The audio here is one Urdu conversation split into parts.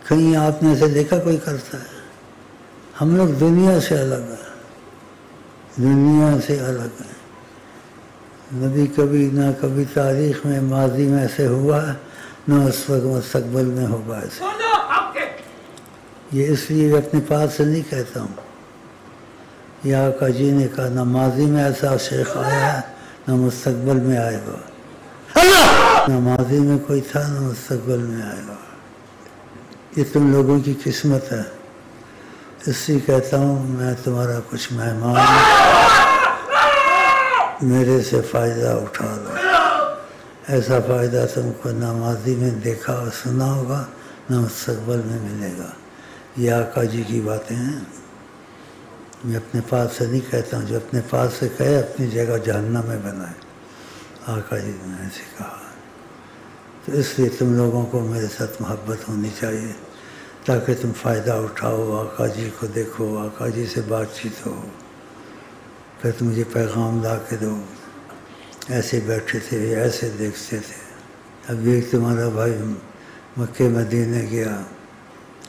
کہیں آپ نے ایسے دیکھا کوئی کرتا ہے؟ ہم لوگ دنیا سے الگ ہیں، دنیا سے الگ ہیں۔ نبی کبھی نہ کبھی تاریخ میں ماضی میں ایسے ہوا ہے، نہ اس وقت مستقبل میں ہوگا ایسے۔ یہ اس لیے اپنے پاس سے نہیں کہتا ہوں، یہ آقا جی نے کہا نہ ماضی میں ایسا شیخ آیا ہے نہ مستقبل میں آئے گا، نہ ماضی میں کوئی تھا نہ مستقبل میں آئے گا۔ یہ تم لوگوں کی قسمت ہے، اس لیے کہتا ہوں میں تمہارا کچھ مہمان ہوں، میرے سے فائدہ اٹھا لو۔ ایسا فائدہ تم کو نہ ماضی میں دیکھا اور سنا ہوگا نہ مستقبل میں ملے گا۔ یہ آقا جی کی باتیں ہیں، میں اپنے پاس سے نہیں کہتا ہوں، جو اپنے پاس سے کہے اپنی جگہ جہنم میں بنائے۔ آقا جی نے ایسے کہا، تو اس لیے تم لوگوں کو میرے ساتھ محبت ہونی چاہیے تاکہ تم فائدہ اٹھاؤ، آقا جی کو دیکھو، آقا جی سے بات چیت ہو، پھر تم مجھے پیغام لا کے دو۔ ایسے بیٹھے تھے، ایسے دیکھتے تھے۔ اب ایک تمہارا بھائی مکے مدینے گیا،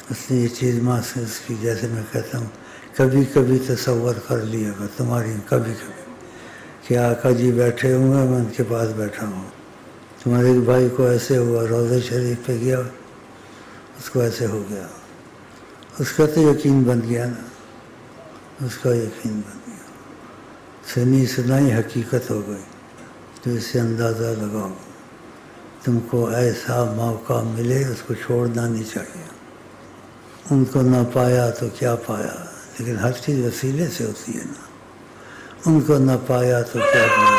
اس نے یہ چیز محسوس کی، جیسے میں کہتا ہوں کبھی کبھی تصور کر لیا گا تمہاری، کبھی کبھی کہ آقا جی بیٹھے ہوئے ہیں، میں ان کے پاس بیٹھا ہوں۔ تمہارے ایک بھائی کو ایسے ہوا، روضہ شریف پہ گیا، اس کو ایسے ہو گیا، اس کا تو یقین بن گیا نا، اس کا یقین بن گیا، سنی سنائی حقیقت ہو گئی۔ تو اس سے اندازہ لگاؤ، تم کو ایسا موقع ملے اس کو چھوڑنا نہیں چاہیے۔ ان کو نہ پایا تو کیا پایا، لیکن ہر چیز وسیلے سے ہوتی ہے نا، ان کو نہ پایا تو کیا پایا۔